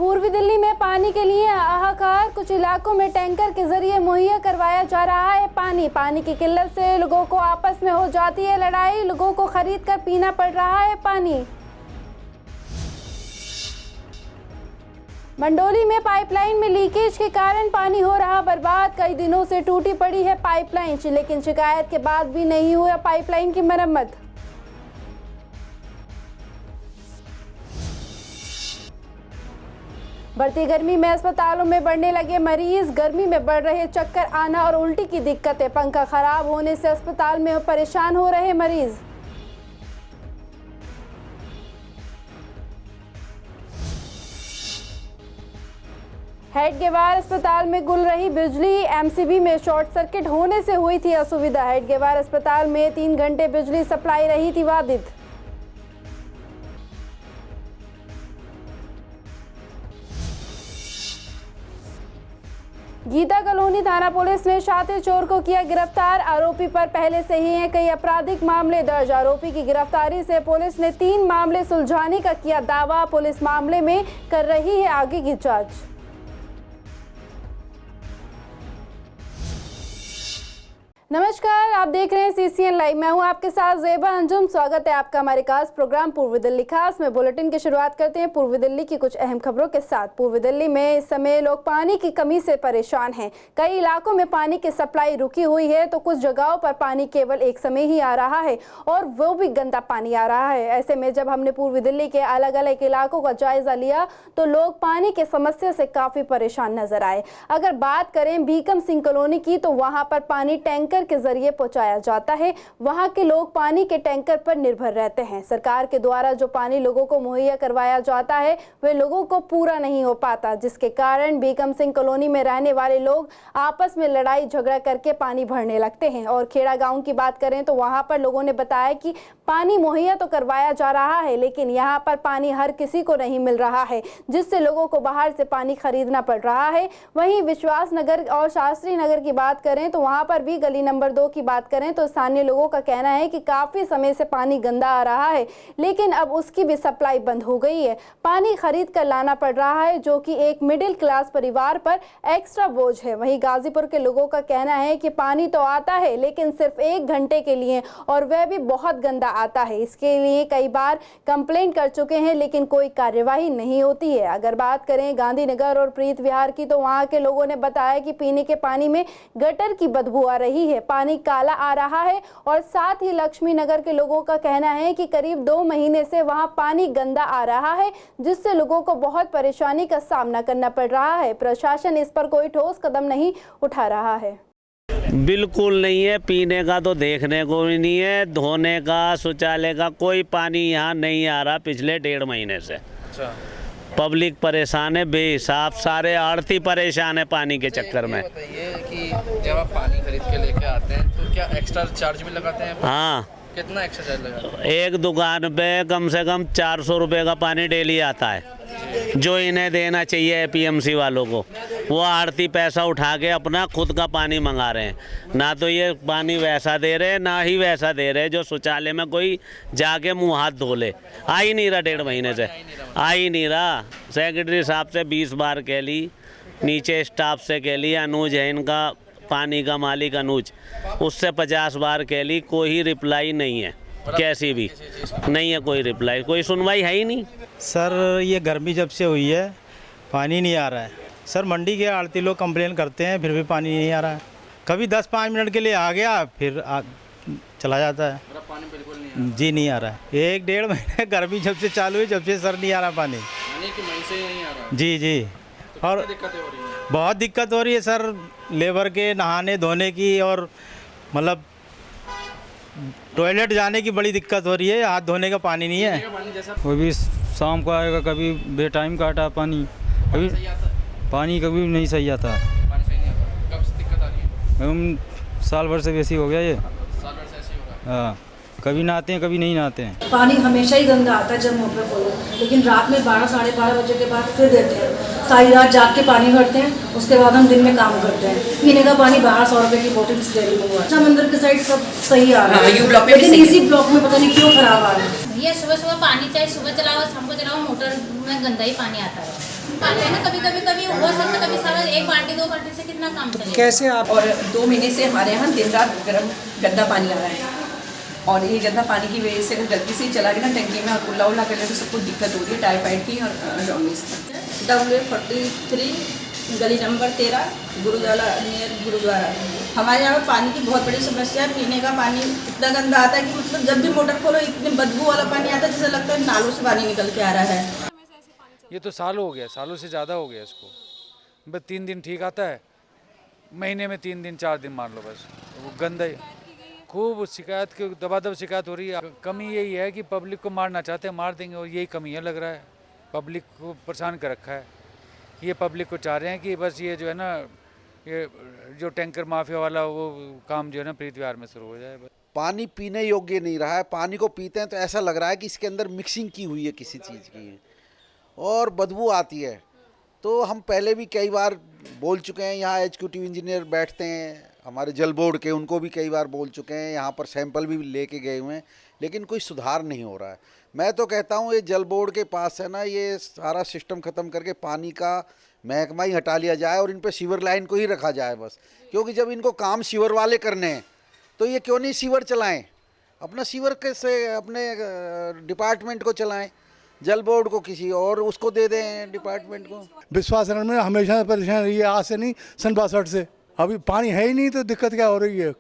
पूर्वी दिल्ली में पानी के लिए हाहाकार। कुछ इलाकों में टैंकर के जरिए मुहैया करवाया जा रहा है पानी की किल्लत से लोगों को आपस में हो जाती है लड़ाई। लोगों को खरीद कर पीना पड़ रहा है पानी। मंडोली में पाइपलाइन में लीकेज के कारण पानी हो रहा बर्बाद। कई दिनों से टूटी पड़ी है पाइपलाइन, लेकिन शिकायत के बाद भी नहीं हुआ पाइपलाइन की मरम्मत। बढ़ती गर्मी में अस्पतालों में बढ़ने लगे मरीज। गर्मी में बढ़ रहे चक्कर आना और उल्टी की दिक्कतें। पंखा खराब होने से अस्पताल में परेशान हो रहे मरीज। हेडगेवार अस्पताल में गुल रही बिजली। एमसीबी में शॉर्ट सर्किट होने से हुई थी असुविधा। हेडगेवार अस्पताल में 3 घंटे बिजली सप्लाई रही थी बाधित। गीता कॉलोनी थाना पुलिस ने शातिर चोर को किया गिरफ्तार। आरोपी पर पहले से ही हैं कई आपराधिक मामले दर्ज। आरोपी की गिरफ्तारी से पुलिस ने 3 मामले सुलझाने का किया दावा। पुलिस मामले में कर रही है आगे की जांच। नमस्कार, आप देख रहे हैं CCN लाइव। मैं हूं आपके साथ ज़ेबा अंजुम। स्वागत है आपका हमारे खास प्रोग्राम पूर्वी दिल्ली खास में। बुलेटिन की शुरुआत करते हैं पूर्वी दिल्ली की कुछ अहम खबरों के साथ। पूर्वी दिल्ली में इस समय लोग पानी की कमी से परेशान हैं। कई इलाकों में पानी की सप्लाई रुकी हुई है तो कुछ जगहों पर पानी केवल एक समय ही आ रहा है और वो भी गंदा पानी आ रहा है। ऐसे में जब हमने पूर्वी दिल्ली के अलग अलग इलाकों का जायजा लिया तो लोग पानी की समस्या से काफ़ी परेशान नजर आए। अगर बात करें बीकम सिंह कॉलोनी की तो वहाँ पर पानी टैंकर के जरिए पहुंचाया जाता है। वहां के लोग पानी के टैंकर पर निर्भर रहते हैं। सरकार के द्वारा जो पानी लोगों को मुहैया करवाया जाता है वे लोगों को पूरा नहीं हो पाता, जिसके कारण बीकम सिंह कॉलोनी में रहने वाले लोग आपस में लड़ाई झगड़ा करके पानी भरने लगते हैं। और खेड़ा गांव की बात करें तो वहां पर लोगों ने बताया कि पानी मुहैया तो करवाया जा रहा है लेकिन यहाँ पर पानी हर किसी को नहीं मिल रहा है, जिससे लोगों को बाहर से पानी खरीदना पड़ रहा है। वहीं विश्वास नगर और शास्त्री नगर की बात करें तो वहां पर भी गली नंबर 2 की बात करें तो स्थानीय लोगों का कहना है कि काफी समय से पानी गंदा आ रहा है लेकिन अब उसकी भी सप्लाई बंद हो गई है। पानी खरीद कर लाना पड़ रहा है जो कि एक मिडिल क्लास परिवार पर एक्स्ट्रा बोझ है। वहीं गाजीपुर के लोगों का कहना है कि पानी तो आता है लेकिन सिर्फ 1 घंटे के लिए और वह भी बहुत गंदा आता है। इसके लिए कई बार कंप्लेंट कर चुके हैं लेकिन कोई कार्यवाही नहीं होती है। अगर बात करें गांधीनगर और प्रीत विहार की तो वहां के लोगों ने बताया कि पीने के पानी में गटर की बदबू आ रही है, पानी काला आ रहा है। और साथ ही लक्ष्मी नगर के लोगों का कहना है कि करीब 2 महीने से वहां पानी गंदा आ रहा है जिससे लोगों को बहुत परेशानी का सामना करना पड़ रहा है। प्रशासन इस पर कोई ठोस कदम नहीं उठा रहा है। बिल्कुल नहीं है, पीने का तो देखने को भी नहीं है, धोने का शौचालय का कोई पानी यहाँ नहीं आ रहा पिछले 1.5 महीने से। अच्छा। पब्लिक परेशान है बेहिसाब, सारे आढ़ती परेशान है पानी के चक्कर में। बताइए कि जब आप पानी खरीद के लेके आते हैं तो क्या एक्स्ट्रा चार्ज भी लगाते हैं? हाँ, कितना एक्स्ट्रा चार्ज लगाते हैं? एक दुकान पे कम से कम 400 रुपये का पानी डेली आता है जो इन्हें देना चाहिए APMC वालों को। वो आढ़ती पैसा उठा के अपना खुद का पानी मंगा रहे हैं। ना तो ये पानी वैसा दे रहे ना ही वैसा दे रहे जो शौचालय में कोई जाके मुंह हाथ धो ले। आ ही नहीं रहा 1.5 महीने से, आ ही नहीं रहा। सेक्रेटरी साहब से 20 बार कह ली, नीचे स्टाफ से कह ली, अनुज है इनका पानी का मालिक अनुज, उससे 50 बार कह ली, कोई रिप्लाई नहीं है। कैसी भी नहीं है कोई रिप्लाई, कोई सुनवाई है ही नहीं। सर ये गर्मी जब से हुई है पानी नहीं आ रहा है। सर मंडी के आड़ती लोग कंप्लेन करते हैं फिर भी पानी नहीं आ रहा है। कभी 10-5 मिनट के लिए आ गया फिर चला जाता है। पानी बिल्कुल नहीं आ रहा? जी नहीं आ रहा है। 1-1.5 महीने गर्मी जब से चालू हुई जब से सर नहीं आ रहा पानी। कि मई से ही नहीं आ रहा? जी जी। तो और दिक्कतें हो रही हैं? बहुत दिक्कत हो रही है सर, लेबर के नहाने धोने की और मतलब टॉयलेट जाने की बड़ी दिक्कत हो रही है। हाथ धोने का पानी नहीं है। वो भी शाम को आएगा, कभी बेटाइम का आता पानी, कभी पानी कभी नहीं सही आता। पानी सही नहीं आता? कब से दिक्कत आ रही है? हम साल भर से वैसे ही हो गया ये। साल भर से ऐसे ही हो रहा है? हाँ, कभी नहाते हैं कभी नहीं नहाते हैं। पानी हमेशा ही गंदा आता है जब मोटर खोलो, लेकिन रात में 12-12:30 बजे के बाद फिर देते हैं। सारी रात जाग के पानी भरते हैं, उसके बाद हम दिन में काम करते हैं। पीने का पानी 100 रुपये की बोतल इस डेयरी में हुआ। मंदिर के साइड सब सही आ रहा है, लेकिन इसी ब्लॉक में पता नहीं क्यों खराब आ रहा है। ये सुबह सुबह पानी चाहे सुबह चलाओ शाम को चलाओ, मोटर में गंदा ही पानी आता है। पाते हैं ना, कभी हो सकता कभी सारा एक बाल्टी 2 बाल्टी से कितना काम चलेगा। कैसे आप? और 2 महीने से हमारे यहाँ दिन रात गर्म गंदा पानी आ रहा है, और ये गंदा पानी की वजह से अगर गलती से चला गया ना टंकी में और उल्ला उल्ला करने से सबको दिक्कत हो रही है, टाइफाइड की और जॉन्डिस की। W43 गली नंबर 13 गुरुद्वारा नियर गुरुद्वारा। हमारे यहाँ पर पानी की बहुत बड़ी समस्या है। पीने का पानी इतना गंदा आता है कि मतलब जब भी मोटर खोलो इतनी बदबू वाला पानी आता है जैसे लगता है नालों से पानी निकल के आ रहा है। ये तो साल हो गया, सालों से ज़्यादा हो गया इसको। बस 3 दिन ठीक आता है, महीने में 3 दिन 4 दिन मान लो, बस वो गंदा ही। खूब शिकायत की दबादब शिकायत हो रही है। कमी यही है कि पब्लिक को मारना चाहते हैं, मार देंगे, और यही कमी है लग रहा है। पब्लिक को परेशान कर रखा है। ये पब्लिक को चाह रहे हैं कि बस ये जो है ना, ये जो टैंकर माफिया वाला वो काम जो है ना प्रीत विहार में शुरू हो जाए। पानी पीने योग्य नहीं रहा है। पानी को पीते हैं तो ऐसा लग रहा है कि इसके अंदर मिक्सिंग की हुई है किसी चीज़ की, और बदबू आती है। तो हम पहले भी कई बार बोल चुके हैं, यहाँ एग्जीक्यूटिव इंजीनियर बैठते हैं हमारे जल बोर्ड के, उनको भी कई बार बोल चुके हैं, यहाँ पर सैंपल भी लेके गए हुए हैं, लेकिन कोई सुधार नहीं हो रहा है। मैं तो कहता हूँ ये जल बोर्ड के पास है ना, ये सारा सिस्टम ख़त्म करके पानी का महकमा ही हटा लिया जाए और इन पे सीवर लाइन को ही रखा जाए बस। क्योंकि जब इनको काम सीवर वाले करने हैं तो ये क्यों नहीं सीवर चलाएं, अपना सीवर कैसे अपने डिपार्टमेंट को चलाएं, जल बोर्ड को किसी और उसको दे दें डिपार्टमेंट को। विश्वास में हमेशा परेशान रही है, आज से नहीं सन 62 से। अभी पानी है ही नहीं तो दिक्कत क्या हो रही है।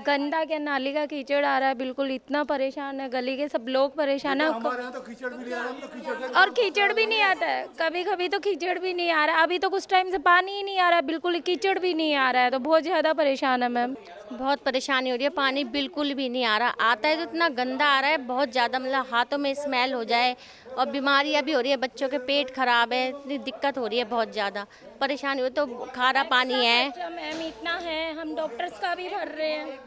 गंदा क्या नाली का कीचड़ आ रहा है, बिल्कुल इतना परेशान है, गली के सब लोग परेशान है। हमारे यहाँ तो कीचड़ भी नहीं आ रहा, तो कीचड़ और कीचड़ भी नहीं आता है, कभी कभी तो कीचड़ भी नहीं आ रहा है। अभी तो कुछ टाइम से पानी ही नहीं आ रहा है, बिल्कुल कीचड़ भी नहीं आ रहा है, तो बहुत ज़्यादा परेशान है मैम। बहुत परेशानी हो रही है, पानी बिल्कुल भी नहीं आ रहा, आता है तो इतना गंदा आ रहा है, बहुत ज़्यादा, मतलब हाथों में स्मेल हो जाए, और बीमारियां भी हो रही है, बच्चों के पेट खराब है, इतनी दिक्कत हो रही है, बहुत ज़्यादा परेशानी हो। तो खारा पानी है मैम, इतना है, हम डॉक्टर्स का भी भर रहे हैं,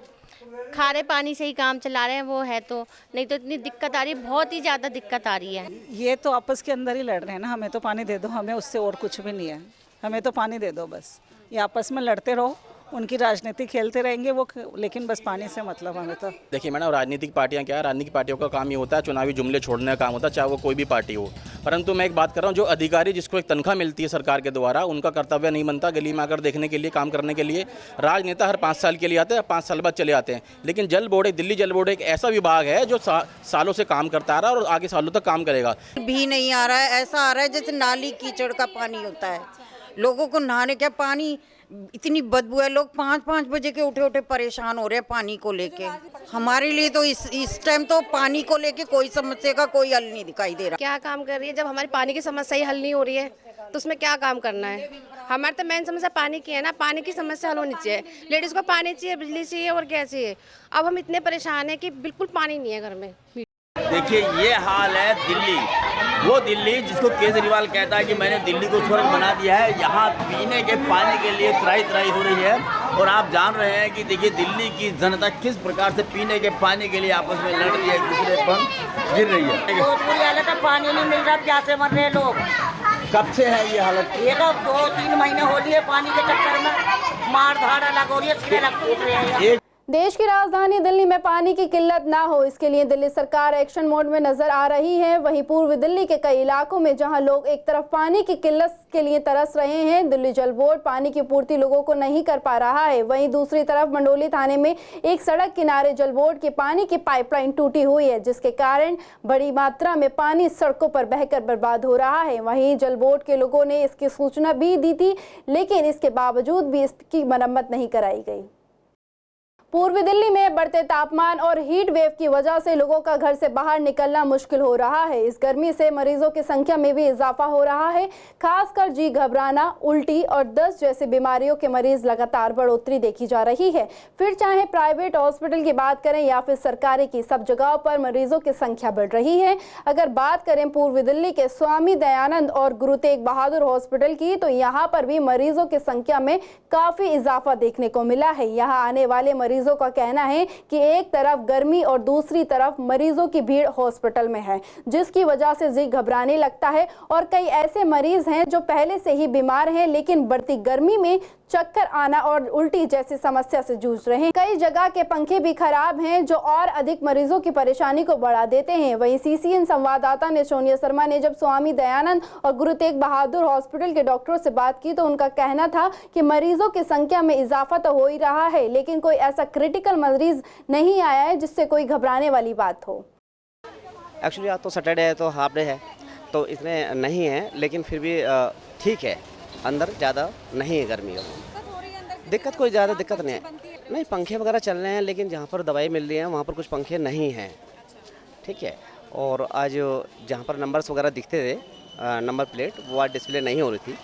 खारे पानी से ही काम चला रहे हैं, वो है तो, नहीं तो इतनी दिक्कत आ रही है, बहुत ही ज़्यादा दिक्कत आ रही है। ये तो आपस के अंदर ही लड़ रहे हैं ना, हमें तो पानी दे दो, हमें उससे और कुछ भी नहीं है, हमें तो पानी दे दो बस। ये आपस में लड़ते रहो, उनकी राजनीति खेलते रहेंगे वो, लेकिन बस पानी से मतलब हमें तो। देखिए मैडम, राजनीतिक पार्टियां क्या है, राजनीतिक पार्टियों का काम ये होता है चुनावी जुमले छोड़ने का काम होता है, चाहे वो कोई भी पार्टी हो। परंतु मैं एक बात कर रहा हूँ, जो अधिकारी जिसको एक तनख्वाह मिलती है सरकार के द्वारा, उनका कर्तव्य नहीं बनता गली में आकर देखने के लिए, काम करने के लिए। राजनेता हर 5 साल के लिए आते हैं, 5 साल बाद चले आते हैं, लेकिन जल बोर्ड, दिल्ली जल बोर्ड एक ऐसा विभाग है जो सालों से काम करता आ रहा है और आगे सालों तक काम करेगा। भी नहीं आ रहा है, ऐसा आ रहा है जैसे नाली कीचड़ का पानी होता है। लोगों को नहाने क्या, पानी इतनी बदबू है, लोग 5-5 बजे के उठे उठे परेशान हो रहे हैं पानी को लेके। हमारे लिए तो इस टाइम तो पानी को लेके कोई समस्या का कोई हल नहीं दिखाई दे रहा। क्या काम कर रही है, जब हमारी पानी की समस्या ही हल नहीं हो रही है तो उसमें क्या काम करना है। हमारे तो मेन समस्या पानी की है ना, पानी की समस्या हल होनी चाहिए, लेडीज़ को पानी चाहिए, बिजली चाहिए, और क्या चाहिए। अब हम इतने परेशान हैं कि बिल्कुल पानी नहीं है घर में। देखिए ये हाल है दिल्ली, वो दिल्ली जिसको केजरीवाल कहता है कि मैंने दिल्ली को स्वर्ग बना दिया है। यहाँ पीने के पानी के लिए त्राही त्राही हो रही है, और आप जान रहे हैं कि देखिए दिल्ली की जनता किस प्रकार से पीने के पानी के लिए आपस में लड़ रही है, एक दूसरे पर गिर रही है। बहुत बुरी हालत है, पानी नहीं मिल रहा, प्यासे मर रहे हैं लोग। कब से है ये हालत? ये तो 2-3 महीने हो रही है, पानी के चक्कर में मार धाड़ अलग हो रही है, सिरे अलग टूट रहे हैं। देश की राजधानी दिल्ली में पानी की किल्लत ना हो, इसके लिए दिल्ली सरकार एक्शन मोड में नजर आ रही है। वहीं पूर्व दिल्ली के कई इलाकों में जहां लोग एक तरफ पानी की किल्लत के लिए तरस रहे हैं, दिल्ली जल बोर्ड पानी की पूर्ति लोगों को नहीं कर पा रहा है। वहीं दूसरी तरफ मंडोली थाने में एक सड़क किनारे जल बोर्ड की पानी की पाइपलाइन टूटी हुई है, जिसके कारण बड़ी मात्रा में पानी सड़कों पर बहकर बर्बाद हो रहा है। वहीं जल बोर्ड के लोगों ने इसकी सूचना भी दी थी, लेकिन इसके बावजूद भी इसकी मरम्मत नहीं कराई गई। पूर्वी दिल्ली में बढ़ते तापमान और हीट वेव की वजह से लोगों का घर से बाहर निकलना मुश्किल हो रहा है। इस गर्मी से मरीजों की संख्या में भी इजाफा हो रहा है। खासकर जी घबराना, उल्टी और दस्त जैसी बीमारियों के मरीज लगातार बढ़ोतरी देखी जा रही है। फिर चाहे प्राइवेट हॉस्पिटल की बात करें या फिर सरकारी की, सब जगहों पर मरीजों की संख्या बढ़ रही है। अगर बात करें पूर्वी दिल्ली के स्वामी दयानंद और गुरु तेग बहादुर हॉस्पिटल की, तो यहाँ पर भी मरीजों की संख्या में काफी इजाफा देखने को मिला है। यहाँ आने वाले मरीजों का कहना है कि एक तरफ गर्मी और दूसरी तरफ मरीजों की भीड़ हॉस्पिटल में है, जिसकी वजह से जी घबराने लगता है। और कई ऐसे मरीज हैं जो पहले से ही बीमार हैं, लेकिन बढ़ती गर्मी में चक्कर आना और उल्टी जैसी समस्या से जूझ रहे हैं। कई जगह के पंखे भी खराब हैं जो और अधिक मरीजों की परेशानी को बढ़ा देते हैं। वहीं सीसीएन संवाददाता ने सोनिया शर्मा ने जब स्वामी दयानंद और गुरु तेग बहादुर हॉस्पिटल के डॉक्टरों से बात की तो उनका कहना था कि मरीजों की संख्या में इजाफा तो हो ही रहा है, लेकिन कोई ऐसा क्रिटिकल मरीज नहीं आया है जिससे कोई घबराने वाली बात हो। एक्चुअली आज तो सैटरडे है तो हाफ डे है तो इतने नहीं है, लेकिन फिर भी ठीक है, अंदर ज़्यादा नहीं है गर्मी का। दिक्कत कोई ज़्यादा दिक्कत नहीं है, नहीं पंखे वगैरह चल रहे हैं, लेकिन जहाँ पर दवाई मिल रही है वहाँ पर कुछ पंखे नहीं हैं, ठीक है। और आज जहाँ पर नंबर्स वगैरह दिखते थे, नंबर प्लेट वो आज डिस्प्ले नहीं हो रही थी,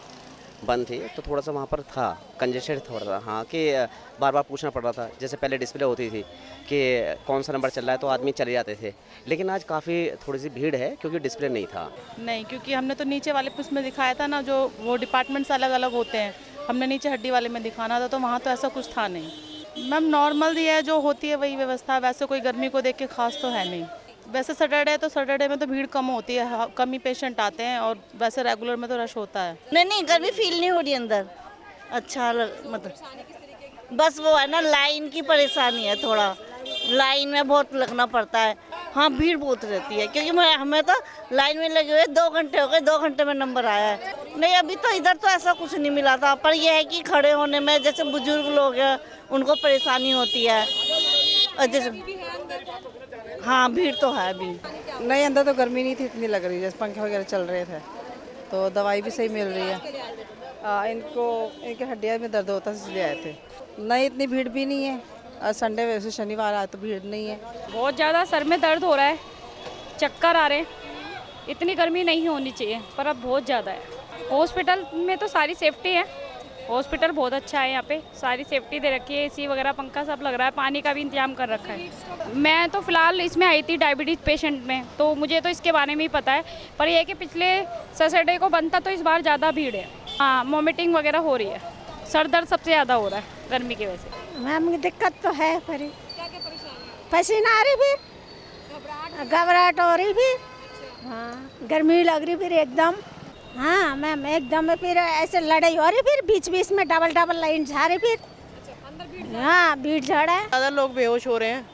बंद थी, तो थोड़ा सा वहाँ पर था कंजेस्टेड थोड़ा सा, हाँ कि बार बार पूछना पड़ रहा था। जैसे पहले डिस्प्ले होती थी कि कौन सा नंबर चल रहा है तो आदमी चले जाते थे, लेकिन आज काफ़ी थोड़ी सी भीड़ है क्योंकि डिस्प्ले नहीं था। नहीं, क्योंकि हमने तो नीचे वाले उसमें दिखाया था ना, जो वो डिपार्टमेंट्स अलग अलग होते हैं, हमने नीचे हड्डी वाले में दिखाना था तो वहाँ तो ऐसा कुछ था नहीं। मैम नॉर्मल दी है, जो होती है वही व्यवस्था, वैसे कोई गर्मी को देख के खास तो है नहीं। वैसे सैटरडे है तो सैटरडे में तो भीड़ कम होती है, कम ही पेशेंट आते हैं, और वैसे रेगुलर में तो रश होता है। नहीं गर्मी फील नहीं हो रही अंदर, अच्छा मतलब बस वो है ना लाइन की परेशानी है, थोड़ा लाइन में बहुत लगना पड़ता है। हाँ भीड़ बहुत रहती है क्योंकि हमें तो लाइन में लगे हुए 2 घंटे हो गए, 2 घंटे में नंबर आया है। नहीं अभी तो इधर तो ऐसा कुछ नहीं मिला था, पर यह है कि खड़े होने में जैसे बुजुर्ग लोग हैं उनको परेशानी होती है। जैसे हाँ भीड़ तो है अभी। नहीं अंदर तो गर्मी नहीं थी इतनी लग रही, जैसे पंखे वगैरह चल रहे थे तो दवाई भी सही मिल रही है। इनको इनके हड्डियाँ में दर्द होता है इसलिए आए थे। नहीं इतनी भीड़ भी नहीं है, संडे वैसे शनिवार आए तो भीड़ नहीं है। बहुत ज़्यादा सर में दर्द हो रहा है, चक्कर आ रहे हैं, इतनी गर्मी नहीं होनी चाहिए पर अब बहुत ज़्यादा है। हॉस्पिटल में तो सारी सेफ्टी है, हॉस्पिटल बहुत अच्छा है, यहाँ पे सारी सेफ्टी दे रखी है, एसी वगैरह पंखा सब लग रहा है, पानी का भी इंतजाम कर रखा है। मैं तो फ़िलहाल इसमें आई थी डायबिटीज़ पेशेंट में, तो मुझे तो इसके बारे में ही पता है, पर यह है कि पिछले सैटरडे को बंद था तो इस बार ज़्यादा भीड़ है। हाँ वॉमिटिंग वगैरह हो रही है, सर दर्द सबसे ज़्यादा हो रहा है गर्मी की वजह से। मैम दिक्कत तो है, पर पसीना आ रही, फिर घबराहट हो रही, फिर हाँ गर्मी लग रही फिर एकदम। हाँ मैम एकदम, फिर ऐसे लड़ाई हो रही, फिर बीच बीच में डबल लाइन जा रही, फिर हाँ भीड़ झाड़ है। ज़्यादा लोग बेहोश हो रहे हैं।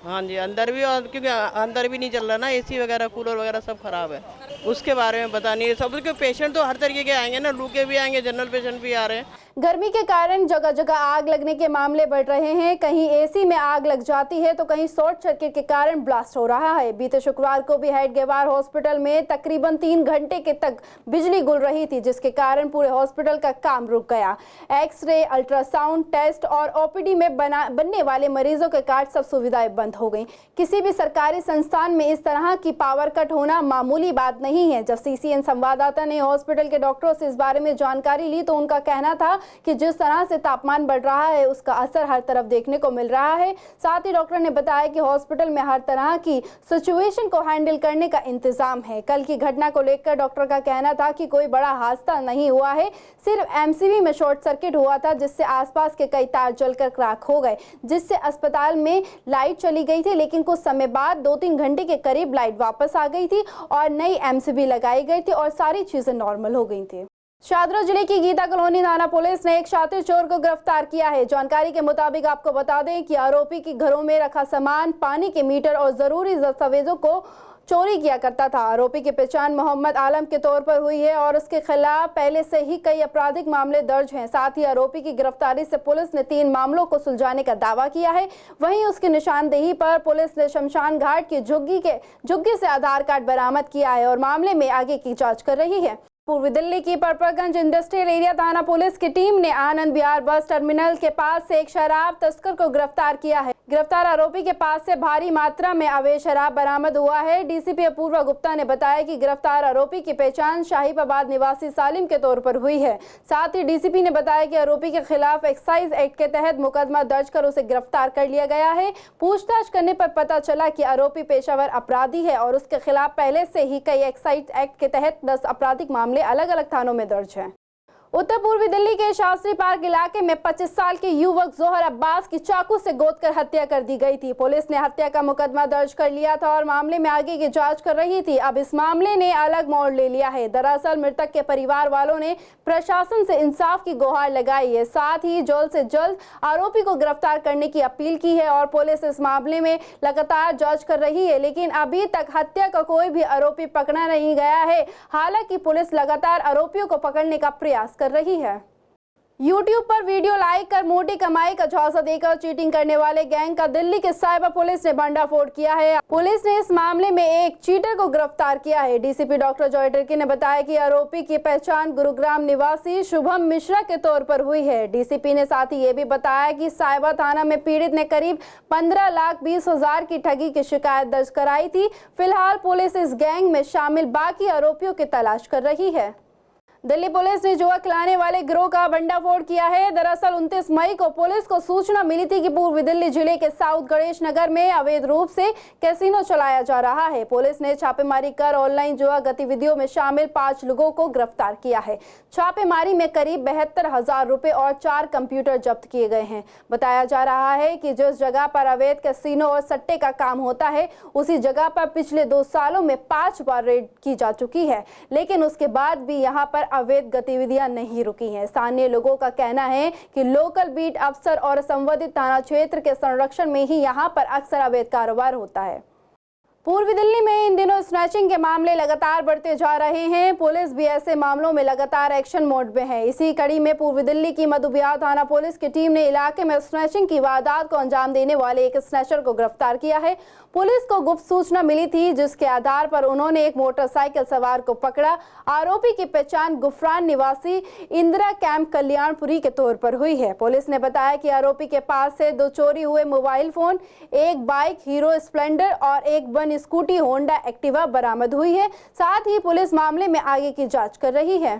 हाँ जी अंदर भी, और क्योंकि अंदर भी नहीं चल रहा ना, एसी वगैरह कूलर वगैरह सब खराब है, उसके बारे में पता नहीं। सब के पेशेंट तो हर तरीके के आएंगे ना, लू के भी आएंगे, जनरल पेशेंट भी आ रहे हैं। गर्मी के कारण जगह जगह आग लगने के मामले बढ़ रहे हैं। कहीं एसी में आग लग जाती है तो कहीं शॉर्ट सर्किट के कारण ब्लास्ट हो रहा है। बीते शुक्रवार को भी हेडगेवार हॉस्पिटल में तकरीबन 3 घंटे के तक बिजली गुल रही थी, जिसके कारण पूरे हॉस्पिटल का काम रुक गया। एक्सरे, अल्ट्रासाउंड टेस्ट और ओपीडी में बनने वाले मरीजों के कार्ड सब सुविधाएं बंद हो गई। किसी भी सरकारी संस्थान में इस तरह की पावर कट होना मामूली बात नहीं है। जब सीसीएन संवाददाता ने हॉस्पिटल के डॉक्टरों से इस बारे में जानकारी ली तो उनका कहना था कि जिस तरह से तापमान बढ़ रहा है उसका असर हर तरफ देखने को मिल रहा है। साथ ही डॉक्टर ने बताया कि हॉस्पिटल में हर तरह की सिचुएशन को हैंडल करने का इंतजाम है। कल की घटना को लेकर डॉक्टर का कहना था कि कोई बड़ा हादसा नहीं हुआ है, सिर्फ एमसीबी में शॉर्ट सर्किट हुआ था जिससे आसपास के कई तार जलकर क्रैक हो गए, जिससे अस्पताल में लाइट चली गई थी। लेकिन कुछ समय बाद 2-3 घंटे के करीब लाइट वापस आ गई थी और नई एमसीबी लगाई गई थी और सारी चीजें नॉर्मल हो गई थी। शाहदरा जिले की गीता कॉलोनी थाना पुलिस ने एक शातिर चोर को गिरफ्तार किया है। जानकारी के मुताबिक आपको बता दें कि आरोपी के घरों में रखा सामान, पानी के मीटर और जरूरी दस्तावेजों को चोरी किया करता था। आरोपी की पहचान मोहम्मद आलम के तौर पर हुई है और उसके खिलाफ पहले से ही कई आपराधिक मामले दर्ज हैं। साथ ही आरोपी की गिरफ्तारी से पुलिस ने 3 मामलों को सुलझाने का दावा किया है। वहीं उसकी निशानदेही पर पुलिस ने शमशान घाट की झुग्गी से आधार कार्ड बरामद किया है और मामले में आगे की जाँच कर रही है। पूर्वी दिल्ली की परपरगंज इंडस्ट्रियल एरिया थाना पुलिस की टीम ने आनंद विहार बस टर्मिनल के पास से एक शराब तस्कर को गिरफ्तार किया है। गिरफ्तार आरोपी के पास से भारी मात्रा में अवैध शराब बरामद हुआ है। डीसीपी अपूर्वा गुप्ता ने बताया कि गिरफ्तार आरोपी की पहचान शाहीबाबाद निवासी सालिम के तौर पर हुई है। साथ ही डीसीपी ने बताया कि आरोपी के खिलाफ एक्साइज एक्ट के तहत मुकदमा दर्ज कर उसे गिरफ्तार कर लिया गया है। पूछताछ करने पर पता चला कि आरोपी पेशावर अपराधी है और उसके खिलाफ पहले से ही कई एक्साइज एक्ट के तहत 10 आपराधिक मामले अलग अलग थानों में दर्ज हैं। उत्तर पूर्वी दिल्ली के शास्त्री पार्क इलाके में 25 साल के युवक जोहर अब्बास की चाकू से गोदकर हत्या कर दी गई थी। पुलिस ने हत्या का मुकदमा दर्ज कर लिया था और मामले में आगे की जांच कर रही थी। अब इस मामले ने अलग मोड़ ले लिया है। दरअसल मृतक के परिवार वालों ने प्रशासन से इंसाफ की गुहार लगाई है, साथ ही जल्द से जल्द आरोपी को गिरफ्तार करने की अपील की है और पुलिस इस मामले में लगातार जाँच कर रही है, लेकिन अभी तक हत्या का कोई भी आरोपी पकड़ा नहीं गया है। हालांकि पुलिस लगातार आरोपियों को पकड़ने का प्रयास कर रही है। YouTube पर वीडियो लाइक कर मोटी कमाई का झांसा देकर चीटिंग करने वाले गैंग का दिल्ली के साइबर पुलिस ने भंडाफोड़ किया है। पुलिस ने इस मामले में एक चीटर को गिरफ्तार किया है। डीसीपी डॉक्टर जॉय टिर्की ने बताया कि आरोपी की पहचान गुरुग्राम निवासी शुभम मिश्रा के तौर पर हुई है। डीसीपी ने साथ ही ये भी बताया कि साइबर थाना में पीड़ित ने करीब 15,20,000 की ठगी की शिकायत दर्ज कराई थी। फिलहाल पुलिस इस गैंग में शामिल बाकी आरोपियों की तलाश कर रही है। दिल्ली पुलिस ने जुआ खिलाने वाले गिरोह का भंडाफोड़ किया है। दरअसल 29 मई को पुलिस को सूचना मिली थी कि पूर्वी दिल्ली जिले के साउथ गणेश नगर में अवैध रूप से कैसीनो चलाया जा रहा है। पुलिस ने छापेमारी कर ऑनलाइन जुआ गतिविधियों में शामिल 5 लोगों को गिरफ्तार किया है। छापेमारी में करीब 72,000 रुपए और 4 कंप्यूटर जब्त किए गए हैं। बताया जा रहा है कि जिस जगह पर अवैध कैसीनो और सट्टे का काम होता है, उसी जगह पर पिछले 2 सालों में 5 बार रेड की जा चुकी है, लेकिन उसके बाद भी यहाँ पर अवैध गतिविधियां नहीं रुकी हैं। स्थानीय लोगों का कहना है कि लोकल बीट अफसर और संबंधित थाना क्षेत्र के संरक्षण में ही यहां पर अक्सर अवैध कारोबार होता है। पूर्वी दिल्ली में इन दिनों स्नैचिंग के मामले लगातार बढ़ते जा रहे हैं। पुलिस भी ऐसे मामलों में लगातार एक्शन मोड में है। इसी कड़ी में पूर्वी दिल्ली की मधुबिहार थाना पुलिस की टीम ने इलाके में स्नैचिंग की वारदात को अंजाम देने वाले एक स्नैचर को गिरफ्तार किया है। पुलिस को गुप्त सूचना मिली थी, जिसके आधार पर उन्होंने एक मोटरसाइकिल सवार को पकड़ा। आरोपी की पहचान गुफरान निवासी इंदिरा कैंप कल्याणपुरी के तौर पर हुई है। पुलिस ने बताया कि आरोपी के पास से 2 चोरी हुए मोबाइल फोन, एक बाइक हीरो स्प्लेंडर और एक वन स्कूटी होंडा एक्टिवा बरामद हुई है। साथ ही पुलिस मामले में आगे की जांच कर रही है।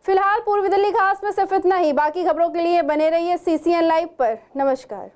फिलहाल पूर्वी दिल्ली खास में सिर्फ इतना ही। बाकी खबरों के लिए बने रहिए CCN लाइव पर। नमस्कार।